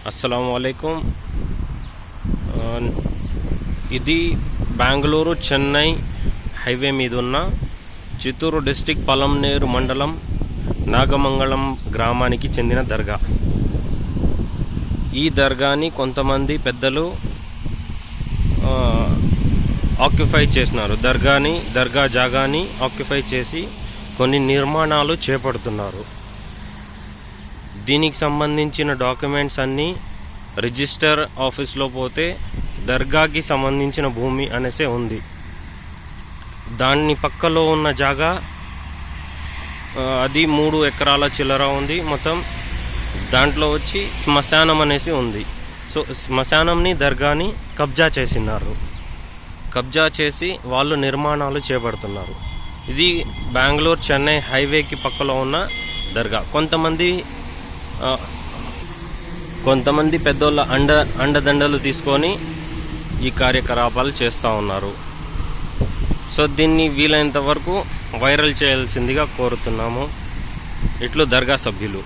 అస్సలాముఅలైకుం. ఇది బెంగళూరు చెన్నై హైవే మీద ఉన్న చిత్తూరు డిస్టిక్ పలంనేరు మండలం నాగమంగళం గ్రామానికి చెందిన దర్గా. ఈ దర్గాని కొంతమంది పెద్దలు ఆక్యుపై చేసినారు. దర్గా జాగాని ఆక్యుపై చేసి కొన్ని నిర్మాణాలు చేపడుతున్నారు. దీనికి సంబంధించిన డాక్యుమెంట్స్ అన్నీ రిజిస్టర్ ఆఫీస్లో పోతే దర్గాకి సంబంధించిన భూమి అనేసే ఉంది. దాని పక్కలో ఉన్న జాగా అది 3 ఎకరాల చిల్లర ఉంది. మొత్తం దాంట్లో వచ్చి శ్మశానం అనేసి ఉంది. సో శ్మశానంని దర్గాని కబ్జా చేసినారు. కబ్జా చేసి వాళ్ళు నిర్మాణాలు చేపడుతున్నారు. ఇది బెంగళూరు చెన్నై హైవేకి పక్కలో ఉన్న దర్గా. కొంతమంది పెద్దోళ్ళ అండదండలు తీసుకొని ఈ కార్యకలాపాలు చేస్తూ ఉన్నారు. సో దీన్ని వీలైనంత వరకు వైరల్ చేయాల్సిందిగా కోరుతున్నాము. ఇట్లు దర్గా సభ్యులు.